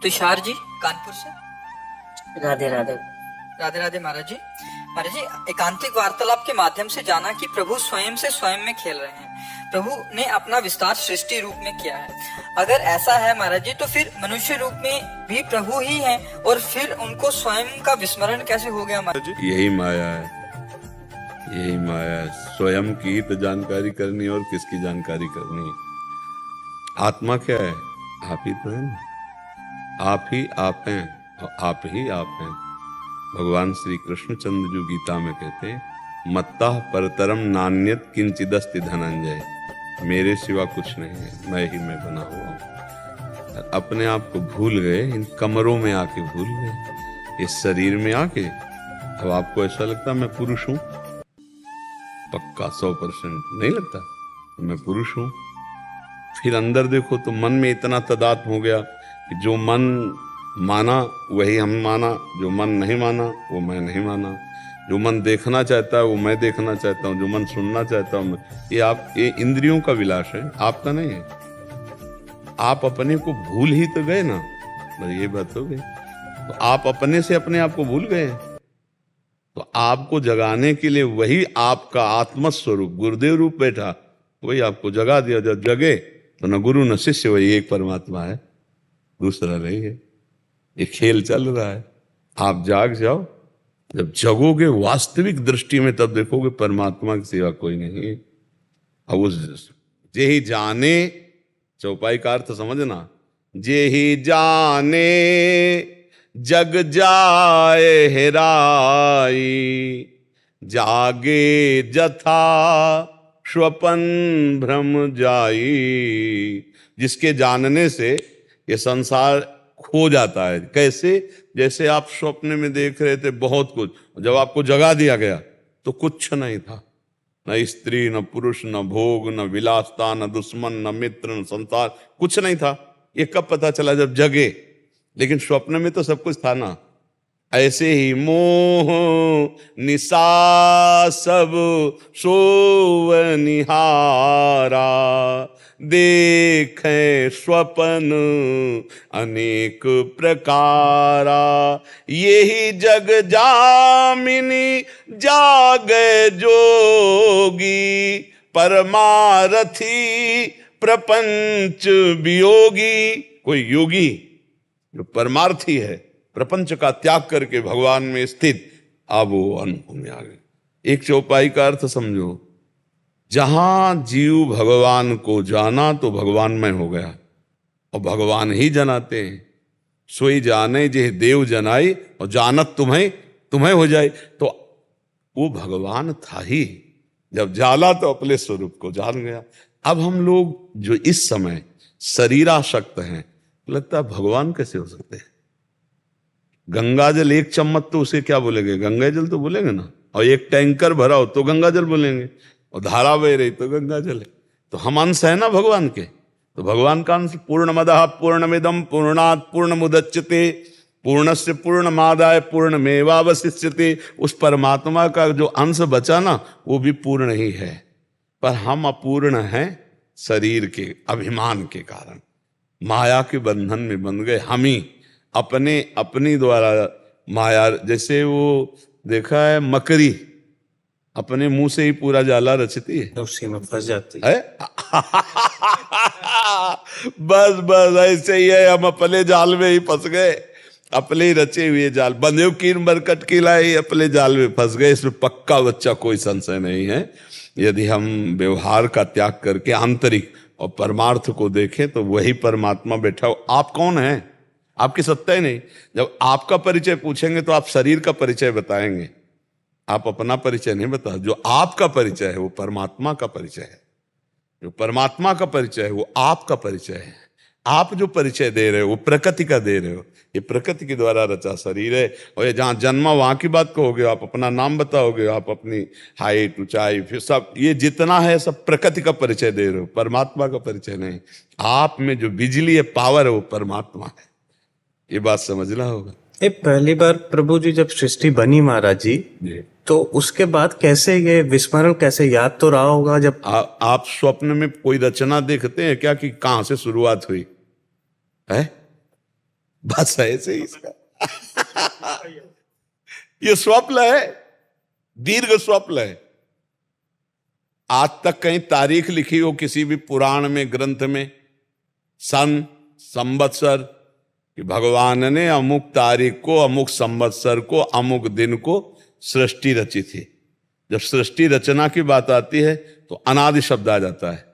तुषार जी कानपुर से। राधे राधे। राधे राधे महाराज जी। महाराज जी, एकांतिक वार्तालाप के माध्यम से जाना कि प्रभु स्वयं से स्वयं में खेल रहे हैं। प्रभु ने अपना विस्तार सृष्टि रूप में किया है। अगर ऐसा है महाराज जी, तो फिर मनुष्य रूप में भी प्रभु ही हैं, और फिर उनको स्वयं का विस्मरण कैसे हो गया महाराज जी? यही माया है, यही माया है। स्वयं की तो जानकारी करनी और किसकी जानकारी करनी है। आत्मा क्या है? आप ही तो है ना, आप ही आप हैं और आप ही आप हैं। भगवान श्री कृष्ण चंद्र जो गीता में कहते हैं, मत्ता परतरम नान्यत किंचिदस्ति धनंजय, मेरे सिवा कुछ नहीं है, मैं ही मैं बना हुआ हूँ। अपने आप को भूल गए, इन कमरों में आके भूल गए, इस शरीर में आके। अब आपको ऐसा लगता मैं पुरुष हूँ? पक्का 100% नहीं लगता मैं पुरुष हूँ। फिर अंदर देखो तो मन में इतना तदात्म हो गया कि जो मन माना वही हम माना, जो मन नहीं माना वो मैं नहीं माना, जो मन देखना चाहता है वो मैं देखना चाहता हूँ, जो मन सुनना चाहता हूँ ये इंद्रियों का विलास है, आपका नहीं है। आप अपने को भूल ही तो गए ना, बस ये बात हो गई। तो आप अपने से अपने आप को भूल गए, तो आपको जगाने के लिए वही आपका आत्मस्वरूप गुरुदेव रूप बैठा, वही आपको जगा दिया। जब जगे तो न गुरु न शिष्य, वही एक परमात्मा है, दूसरा नहीं है। ये खेल चल रहा है, आप जाग जाओ। जब जगोगे वास्तविक दृष्टि में, तब देखोगे परमात्मा की सिवा कोई नहीं है। अब उस जे ही जाने, चौपाई का अर्थ समझना, जे ही जाने जग जाए हेराई, जागे जथा स्वपन भ्रम जाई। जिसके जानने से ये संसार खो जाता है। कैसे? जैसे आप स्वप्न में देख रहे थे बहुत कुछ, जब आपको जगा दिया गया तो कुछ नहीं था, न स्त्री न पुरुष न भोग न विलासता न दुश्मन न मित्र न संसार, कुछ नहीं था। ये कब पता चला? जब जगे। लेकिन स्वप्न में तो सब कुछ था ना। ऐसे ही मोह निशा सब सोवनिहारा, देखे स्वपन अनेक प्रकारा, यही जग जामिनी जागे जोगी, परमारथी प्रपंच वियोगी। कोई योगी जो परमार्थी है, प्रपंच का त्याग करके भगवान में स्थित, अब वो अनुभव में आ गए। एक चौपाई का अर्थ समझो, जहां जीव भगवान को जाना तो भगवानमय हो गया, और भगवान ही जनाते हैं। सोई जाने जे देव जनाई, और जानत तुम्हें तुम्हें हो जाए। तो वो भगवान था ही, जब जाला तो अपने स्वरूप को जान गया। अब हम लोग जो इस समय शरीरासक्त हैं, लगता है भगवान कैसे हो सकते हैं? गंगा जल एक चम्मच तो उसे क्या बोलेंगे? गंगा जल तो बोलेंगे ना। और एक टैंकर भरा हो तो गंगा जल बोलेंगे, और धारा बह रही तो गंगा जल है। तो हम अंश है ना भगवान के, तो भगवान का अंश। पूर्णमदः पूर्णमिदं पूर्णात् पूर्णमुदच्यते पूर्णस्य पूर्णमादाय पूर्णमेवावशिष्यते। उस परमात्मा का जो अंश बचा ना, वो भी पूर्ण ही है, पर हम अपूर्ण हैं शरीर के अभिमान के कारण। माया के बंधन में बंध गए हम ही, अपनी द्वारा माया। जैसे वो देखा है, मकड़ी अपने मुंह से ही पूरा जाला रचती है, तो उसी में फंस जाती है? बस बस ऐसे ही है, हम अपने जाल में ही फंस गए, अपने ही रचे हुए जाल। बंधे कीन बरकट की लाई, अपने जाल में फंस गए। इसमें पक्का बच्चा कोई संशय नहीं है। यदि हम व्यवहार का त्याग करके आंतरिक और परमार्थ को देखें, तो वही परमात्मा बैठा हो। आप कौन है? आपकी सत्ता ही नहीं। जब आपका परिचय पूछेंगे तो आप शरीर का परिचय बताएंगे, आप अपना परिचय नहीं बता। जो आपका परिचय है वो परमात्मा का परिचय है, जो परमात्मा का परिचय है वो आपका परिचय है। आप जो परिचय दे रहे हो वो प्रकृति का दे रहे हो। ये प्रकृति के द्वारा रचा शरीर है, और ये जहां जन्मा वहां की बात कहोगे, आप अपना नाम बताओगे, आप अपनी हाइट ऊंचाई फिर सब, ये जितना है सब प्रकृति का परिचय दे रहे हो, परमात्मा का परिचय नहीं। आप में जो बिजली है, पावर है, वो परमात्मा है। ये बात समझना होगा। पहली बार प्रभु जी जब सृष्टि बनी महाराज जी, तो उसके बाद कैसे ये विस्मरण, कैसे याद तो रहा होगा जब आप स्वप्न में कोई रचना देखते हैं क्या कि कहां से शुरुआत हुई है? बस ऐसे ही इसका ये स्वप्न है, दीर्घ स्वप्न है। आज तक कहीं तारीख लिखी हो किसी भी पुराण में, ग्रंथ में, सन, संवत्सर, कि भगवान ने अमुक तारीख को, अमुक संवत्सर को, अमुक दिन को सृष्टि रची थी। जब सृष्टि रचना की बात आती है तो अनादि शब्द आ जाता है,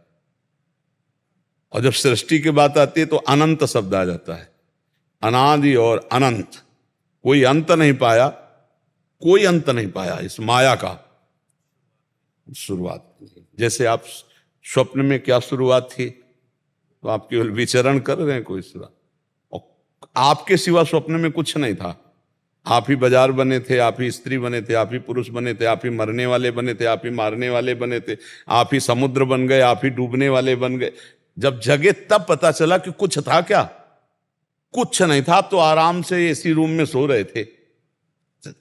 और जब सृष्टि की बात आती है तो अनंत शब्द आ जाता है। अनादि और अनंत, कोई अंत नहीं पाया, कोई अंत नहीं पाया इस माया का। शुरुआत जैसे आप स्वप्न में क्या शुरुआत थी, तो आप केवल विचरण कर रहे हैं कोई सिवा, और आपके सिवा स्वप्न में कुछ नहीं था। आप ही बाजार बने थे, आप ही स्त्री बने थे, आप ही पुरुष बने थे, आप ही मरने वाले बने थे, आप ही मारने वाले बने थे, आप ही समुद्र बन गए, आप ही डूबने वाले बन गए। जब जगे तब पता चला कि कुछ था क्या? कुछ नहीं था। आप तो आराम से एसी रूम में सो रहे थे,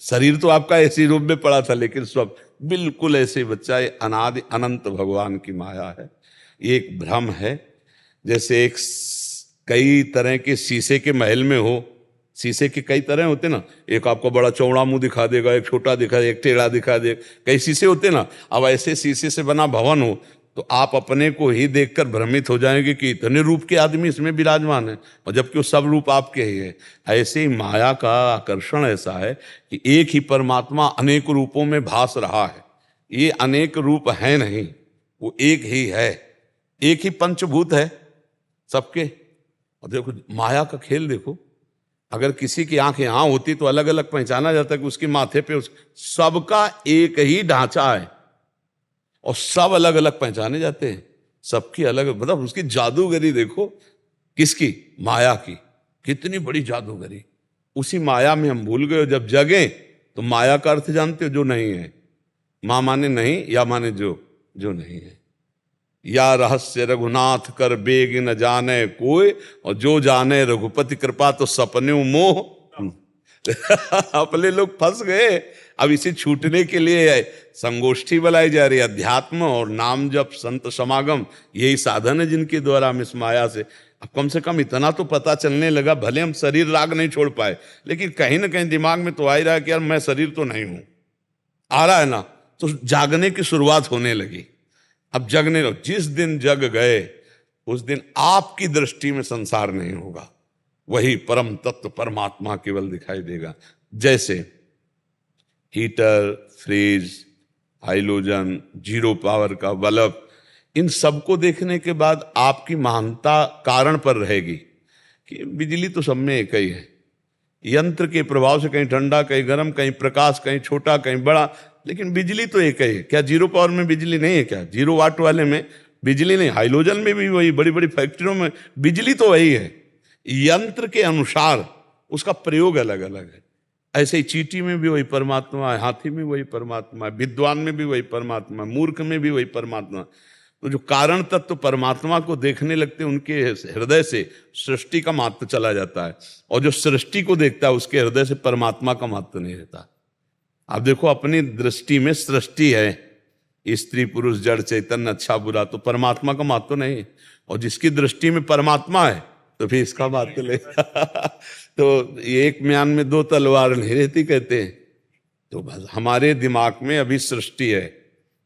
शरीर तो आपका एसी रूम में पड़ा था, लेकिन सब बिल्कुल ऐसे बच्चा। ये अनादि अनंत भगवान की माया है। ये एक भ्रम है। जैसे एक कई तरह के शीशे के महल में हो, शीशे के कई तरह होते ना, एक आपको बड़ा चौड़ा मुंह दिखा देगा, एक छोटा दिखा देगा, एक टेढ़ा दिखा देगा, कई शीशे होते ना। अब ऐसे शीशे से बना भवन हो तो आप अपने को ही देखकर भ्रमित हो जाएंगे कि इतने रूप के आदमी इसमें विराजमान है, और जबकि वो सब रूप आपके ही है। ऐसे ही माया का आकर्षण ऐसा है कि एक ही परमात्मा अनेक रूपों में भास रहा है। ये अनेक रूप है नहीं, वो एक ही है, एक ही पंचभूत है सबके। और देखो माया का खेल देखो, अगर किसी की आंख यहां होती तो अलग अलग पहचाना जाता कि उसके माथे पे सबका एक ही ढांचा है, और सब अलग अलग पहचाने जाते हैं, सबकी अलग, मतलब उसकी जादूगरी देखो। किसकी? माया की। कितनी बड़ी जादूगरी। उसी माया में हम भूल गए। जब जगे तो माया का अर्थ जानते हो, जो नहीं है। मां माने नहीं, या माने जो नहीं है। या रहस्य रघुनाथ कर बेग न जाने कोई, और जो जाने रघुपति कृपा तो सपने मोह। अपने लोग फंस गए। अब इसे छूटने के लिए संगोष्ठी बुलाई जा रही है। अध्यात्म और नाम जप, संत समागम, यही साधन है जिनके द्वारा हम इस माया से, अब कम से कम इतना तो पता चलने लगा। भले हम शरीर राग नहीं छोड़ पाए, लेकिन कहीं ना कहीं दिमाग में तो आ ही रहा है कि यार मैं शरीर तो नहीं हूं। आ रहा है ना, तो जागने की शुरुआत होने लगी। अब जगने लो। जिस दिन जग गए उस दिन आपकी दृष्टि में संसार नहीं होगा, वही परम तत्व परमात्मा केवल दिखाई देगा। जैसे heater, fridge, halogen, zero power का बल्ब, इन सबको देखने के बाद आपकी महानता कारण पर रहेगी कि बिजली तो सब में एक ही है। यंत्र के प्रभाव से कहीं ठंडा, कहीं गर्म, कहीं प्रकाश, कहीं छोटा, कहीं बड़ा, लेकिन बिजली तो एक ही है। क्या जीरो पावर में बिजली नहीं है? क्या जीरो वाट वाले में बिजली नहीं? हाइलोजन में भी वही, बड़ी बड़ी फैक्ट्रियों में बिजली तो वही है। यंत्र के अनुसार उसका प्रयोग अलग अलग है। ऐसे ही चींटी में भी वही परमात्मा है, हाथी में वही परमात्मा है, विद्वान में भी वही परमात्मा है, मूर्ख में भी वही परमात्मा। तो जो कारण तत्व परमात्मा को देखने लगते हैं, उनके हृदय से सृष्टि का महत्व चला जाता है, और जो सृष्टि को देखता है उसके हृदय से परमात्मा का महत्व नहीं रहता। आप देखो अपनी दृष्टि में सृष्टि है, स्त्री पुरुष जड़ चैतन्य अच्छा बुरा, तो परमात्मा का महत्व नहीं। और जिसकी दृष्टि में परमात्मा है तो फिर इसका महत्व ले। तो एक म्यान में दो तलवार नहीं रहती कहते हैं। तो बस हमारे दिमाग में अभी सृष्टि है,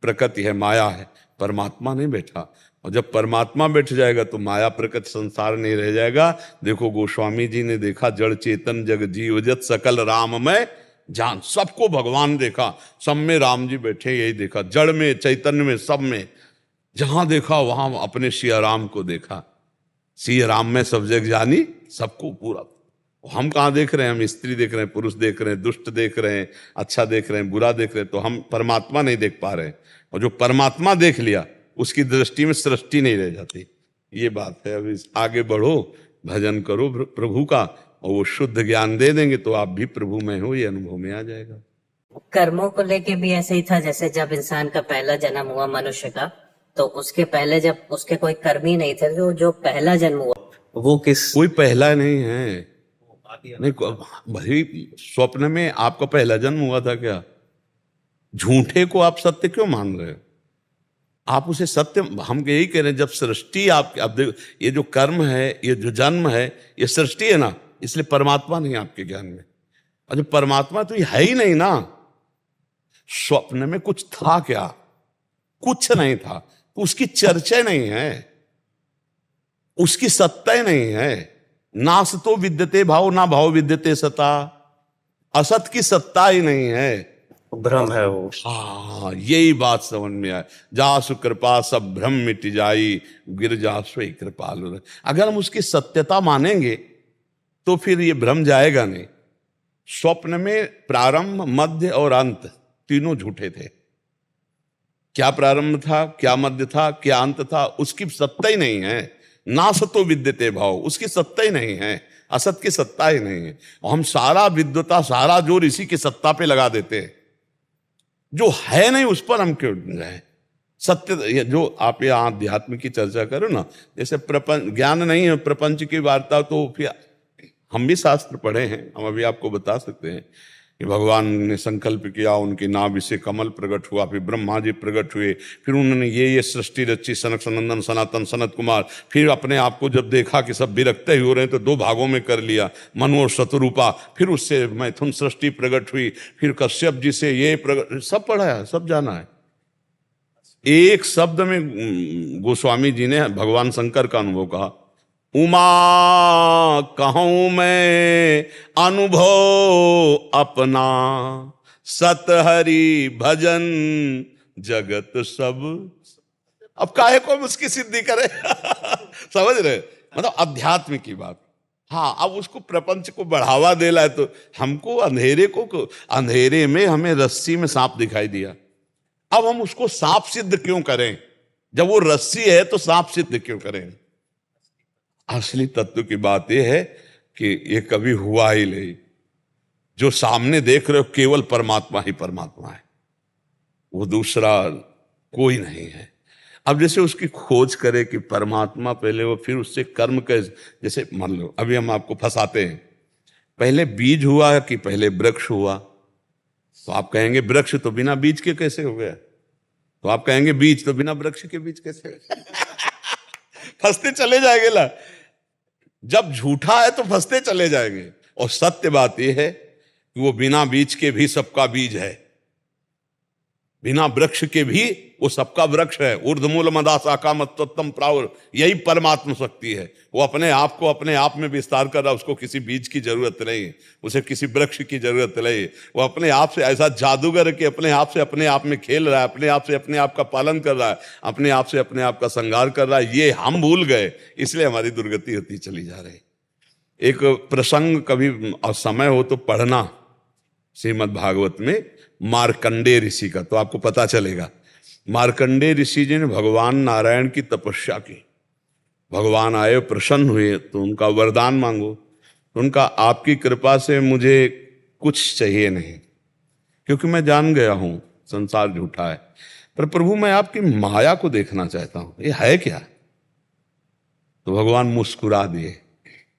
प्रकृति है, माया है, परमात्मा नहीं बैठा। और जब परमात्मा बैठ जाएगा तो माया प्रकृति संसार नहीं रह जाएगा। देखो गोस्वामी जी ने देखा, जड़ चेतन जग जीव जत सकल राम में जान, सबको भगवान देखा, सब में राम जी बैठे, यही देखा। जड़ में, चैतन्य में, सब में, जहां देखा वहां अपने सिया राम को देखा। सिया राम में सब जग जानी, सबको पूरा। हम कहाँ देख रहे हैं? हम स्त्री देख रहे हैं, पुरुष देख रहे हैं, दुष्ट देख रहे हैं, अच्छा देख रहे हैं, बुरा देख रहे हैं, तो हम परमात्मा नहीं देख पा रहे हैं। और जो परमात्मा देख लिया उसकी दृष्टि में सृष्टि नहीं रह जाती। ये बात है। अभी आगे बढ़ो, भजन करो प्रभु का, और वो शुद्ध ज्ञान दे देंगे तो आप भी प्रभु में हो, ये अनुभव में आ जाएगा। कर्मों को लेके भी ऐसे ही था। जैसे जब इंसान का पहला जन्म हुआ मनुष्य का, तो उसके पहले जब उसके कोई कर्म ही नहीं थे, तो जो पहला जन्म हुआ वो किस? कोई पहला नहीं है। नहीं, भाई स्वप्न में आपका पहला जन्म हुआ था क्या? झूठे को आप सत्य क्यों मान रहे हो? आप उसे सत्य, हम यही कह रहे हैं, जब सृष्टि आप, अब देखो ये जो कर्म है, ये जो जन्म है, ये सृष्टि है ना, इसलिए परमात्मा नहीं आपके ज्ञान में। और जब परमात्मा तो ये है ही नहीं ना, स्वप्न में कुछ था क्या? कुछ नहीं था, तो उसकी चर्चा नहीं है, उसकी सत्ता ही नहीं है। नास तो विद्यते भाव, ना भाव विद्यते सता, असत की सत्ता ही नहीं है, भ्रम है वो। हाँ, यही बात समझ में आए। जासु कृपा सब भ्रम मिट जाई, गिर जासु कृपालु। अगर हम उसकी सत्यता मानेंगे तो फिर ये भ्रम जाएगा नहीं। स्वप्न में प्रारंभ, मध्य और अंत तीनों झूठे थे। क्या प्रारंभ था, क्या मध्य था, क्या अंत था, उसकी सत्ता ही नहीं है। नासतो विद्यते भाव, उसकी सत्ता ही नहीं है, असत की सत्ता ही नहीं है। और हम सारा विद्वता, सारा जोर इसी की सत्ता पे लगा देते हैं, जो है नहीं उस पर हम क्यों जाए। सत्य, जो आप ये आध्यात्म की चर्चा करो ना, जैसे प्रपंच ज्ञान नहीं है, प्रपंच की वार्ता, तो फिर हम भी शास्त्र पढ़े हैं, हम अभी आपको बता सकते हैं कि भगवान ने संकल्प किया, उनकी नाभि से कमल प्रकट हुआ, फिर ब्रह्मा जी प्रकट हुए, फिर उन्होंने ये सृष्टि रची, सनक सनंदन सनातन सनत कुमार। फिर अपने आप को जब देखा कि सब विरक्त ही हो रहे हैं तो दो भागों में कर लिया, मनु और शतरूपा। फिर उससे मैथुन सृष्टि प्रकट हुई, फिर कश्यप जी से ये प्रकट, सब पढ़ा है, सब जाना है। एक शब्द में गोस्वामी जी ने भगवान शंकर का अनुभव कहा, उमा कहूं मैं अनुभव अपना, सत हरि भजन जगत सब। अब काहे को उसकी सिद्धि करे समझ रहे, मतलब अध्यात्म की बात। हाँ, अब उसको प्रपंच को बढ़ावा देना है, तो हमको अंधेरे में हमें रस्सी में सांप दिखाई दिया, अब हम उसको सांप सिद्ध क्यों करें? जब वो रस्सी है तो सांप सिद्ध क्यों करें? असली तत्व की बात यह है कि ये कभी हुआ ही नहीं। जो सामने देख रहे हो केवल परमात्मा ही परमात्मा है, वो दूसरा कोई नहीं है। अब जैसे उसकी खोज करे कि परमात्मा पहले वो, फिर उससे कर्म के, जैसे मान लो अभी हम आपको फंसाते हैं, पहले बीज हुआ कि पहले वृक्ष हुआ? तो आप कहेंगे वृक्ष तो बिना बीज के कैसे हो गया? तो आप कहेंगे बीज तो बिना वृक्ष के बीज कैसे फंसते चले जाएंगे ना। जब झूठा है तो फंसते चले जाएंगे, और सत्य बात यह है कि वो बिना बीज के भी सबका बीज है, बिना वृक्ष के भी वो सबका वृक्ष है। ऊर्ध्वमूल मदा शाखा मत्तम प्रावर, यही परमात्मा शक्ति है। वो अपने आप को अपने आप में विस्तार कर रहा है, उसको किसी बीज की जरूरत नहीं, उसे किसी वृक्ष की जरूरत नहीं। वो अपने आप से ऐसा जादूगर है कि अपने आप से अपने आप में खेल रहा है, अपने आप से अपने आप का पालन कर रहा है, अपने आप से अपने आप का श्रृंगार कर रहा है। ये हम भूल गए, इसलिए हमारी दुर्गति होती चली जा रही। एक प्रसंग कभी और समय हो तो पढ़ना श्रीमद् भागवत में मार्कंडेय ऋषि का, तो आपको पता चलेगा। मार्कंडेय ऋषि जी ने भगवान नारायण की तपस्या की, भगवान आए, प्रसन्न हुए, तो उनका वरदान मांगो। तो उनका, आपकी कृपा से मुझे कुछ चाहिए नहीं, क्योंकि मैं जान गया हूं संसार झूठा है, पर प्रभु मैं आपकी माया को देखना चाहता हूं, ये है क्या? तो भगवान मुस्कुरा दिए।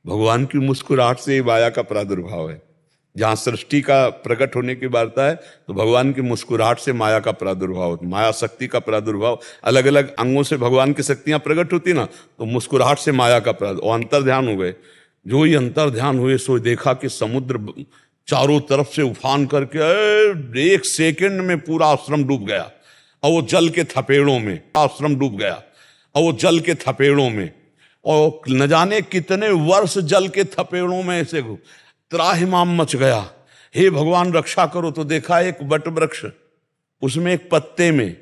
भगवान की मुस्कुराहट से ही माया का प्रादुर्भाव है। जहां सृष्टि का प्रकट होने की वार्ता है, तो भगवान की मुस्कुराहट से माया का प्रादुर्भाव, माया शक्ति का प्रादुर्भाव। अलग अलग अंगों से भगवान की शक्तियां प्रकट होती ना, तो मुस्कुराहट से माया का प्रादुर्भाव। अंतर ध्यान हो गए। जो ही अंतर ध्यान हुए सो देखा कि समुद्र चारों तरफ से उफान करके एक सेकंड में पूरा आश्रम डूब गया, और वो जल के थपेड़ों में आश्रम डूब गया, और वो जल के थपेड़ों में, और न जाने कितने वर्ष जल के थपेड़ों में से त्राहिमाम मच गया। हे भगवान रक्षा करो। तो देखा एक वट वृक्ष, उसमें एक पत्ते में,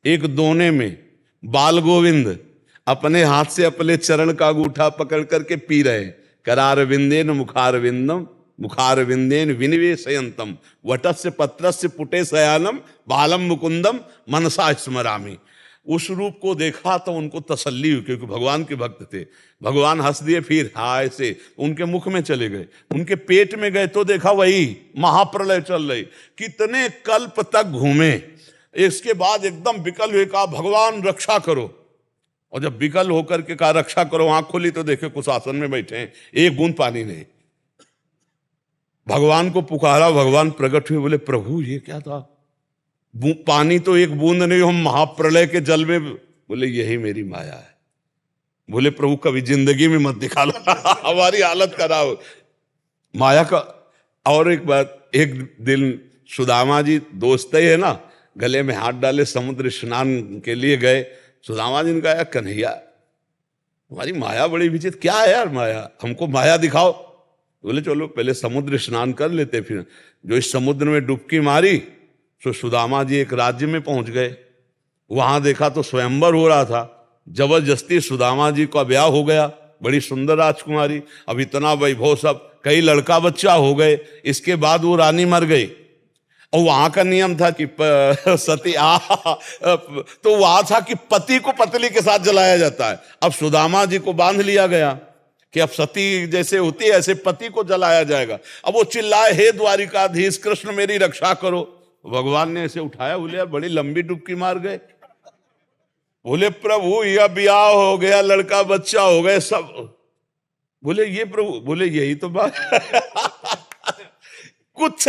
एक दोने में बाल गोविंद अपने हाथ से अपने चरण का अंगूठा पकड़ करके पी रहे। करार विंदेन मुखार विंदम, मुखार विंदेन विनिवेशयंतम, वटस्य पत्रस्य पुटे शयानम, बालम मुकुंदम मनसा स्मरामि। उस रूप को देखा तो उनको तसल्ली हुई, क्योंकि भगवान के भक्त थे। भगवान हंस दिए, फिर हाय से उनके मुख में चले गए, उनके पेट में गए तो देखा वही महाप्रलय चल रही। कितने कल्प तक घूमे, इसके बाद एकदम विकल हुए, कहा भगवान रक्षा करो। और जब विकल होकर के कहा रक्षा करो, आंख खोली तो देखे कुछ आसन में बैठे हैं, एक बूंद पानी नहीं। भगवान को पुकारा, भगवान प्रकट हुए, बोले प्रभु ये क्या था? पानी तो एक बूंद नहीं, हम महाप्रलय के जल में। बोले यही मेरी माया है। बोले प्रभु कभी जिंदगी में मत दिखा लो हमारी हालत कराओ। माया का। और एक बात, एक दिन सुदामा जी दोस्त ही है ना, गले में हाथ डाले समुद्र स्नान के लिए गए। सुदामा जी ने कहा, कन्हैया हमारी माया बड़ी विचित्र, क्या है यार माया, हमको माया दिखाओ। बोले चलो पहले समुद्र स्नान कर लेते। फिर जो इस समुद्र में डुबकी मारी तो सुदामा जी एक राज्य में पहुंच गए। वहां देखा तो स्वयंवर हो रहा था, जबरदस्ती सुदामा जी का ब्याह हो गया, बड़ी सुंदर राजकुमारी। अब इतना वैभव, सब कई लड़का बच्चा हो गए। इसके बाद वो रानी मर गई और वहां का नियम था कि सती तो वहां था कि पति को पत्नी के साथ जलाया जाता है। अब सुदामा जी को बांध लिया गया कि अब सती जैसे होती है ऐसे पति को जलाया जाएगा। अब वो चिल्लाए, हे द्वारिकाधीश कृष्ण मेरी रक्षा करो। भगवान ने ऐसे उठाया, बोले यार बड़ी लंबी डुबकी मार गए। बोले प्रभु यह ब्याह हो गया, लड़का बच्चा हो गए सब। बोले ये प्रभु, बोले यही तो बात कुछ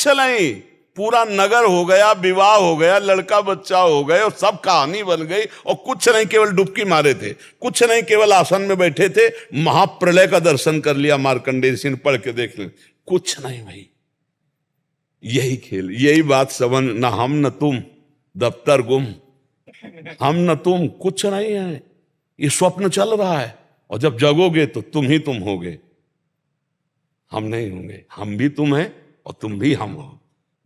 नहीं, पूरा नगर हो गया, विवाह हो गया, लड़का बच्चा हो गए और सब कहानी बन गई। और कुछ नहीं, केवल डुबकी मारे थे, कुछ नहीं, केवल आसन में बैठे थे, महाप्रलय का दर्शन कर लिया। मार्कंडेय ऋषि ने पढ़ के देख ले, कुछ नहीं भाई, यही खेल, यही बात समझ। न हम न तुम, दफ्तर गुम, हम न तुम, कुछ नहीं है, ये स्वप्न चल रहा है। और जब जगोगे तो तुम ही तुम होगे, हम नहीं होंगे। हम भी तुम हैं और तुम भी हम हो।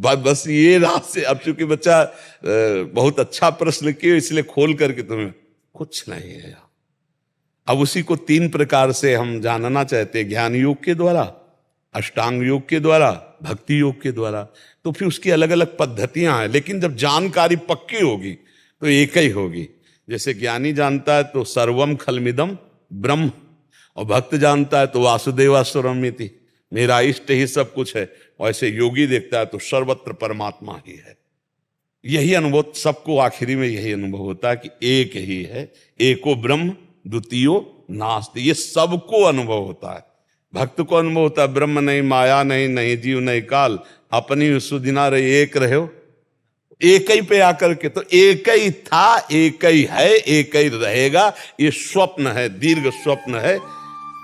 बस ये रात से। अब चूंकि बच्चा बहुत अच्छा प्रश्न किए, इसलिए खोल करके तुम्हें कुछ नहीं है। अब उसी को 3 प्रकार से हम जानना चाहते हैं, ज्ञान योग के द्वारा, अष्टांग योग के द्वारा, भक्ति योग के द्वारा। तो फिर उसकी अलग अलग पद्धतियां हैं, लेकिन जब जानकारी पक्की होगी तो एक ही होगी। जैसे ज्ञानी जानता है तो सर्वम खलमिदम ब्रह्म, और भक्त जानता है तो वासुदेवासुरमिति, मेरा इष्ट ही सब कुछ है। और ऐसे योगी देखता है तो सर्वत्र परमात्मा ही है। यही अनुभव सबको आखिरी में यही अनुभव होता है कि एक ही है, एको ब्रह्म द्वितीयो नास्ति। ये सबको अनुभव होता है। भक्त को अनुभव होता है ब्रह्म नहीं, माया नहीं, नहीं जीव नहीं काल, अपनी सुदिना रहे एक रहे हो। एक ही पे आकर के तो एक ही था, एक ही है, एक ही रहेगा। ये स्वप्न है, दीर्घ स्वप्न है।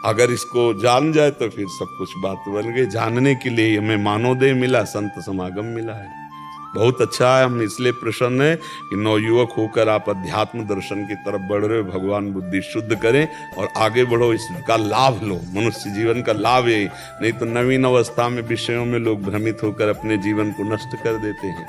अगर इसको जान जाए तो फिर सब कुछ बात बन गई। जानने के लिए हमें मानवदेह मिला, संत समागम मिला है। बहुत अच्छा है। हम इसलिए प्रसन्न है कि नवयुवक होकर आप अध्यात्म दर्शन की तरफ बढ़ रहे हो। भगवान बुद्धि शुद्ध करें और आगे बढ़ो, इसका लाभ लो। मनुष्य जीवन का लाभ है, नहीं तो नवीन अवस्था में विषयों में लोग भ्रमित होकर अपने जीवन को नष्ट कर देते हैं।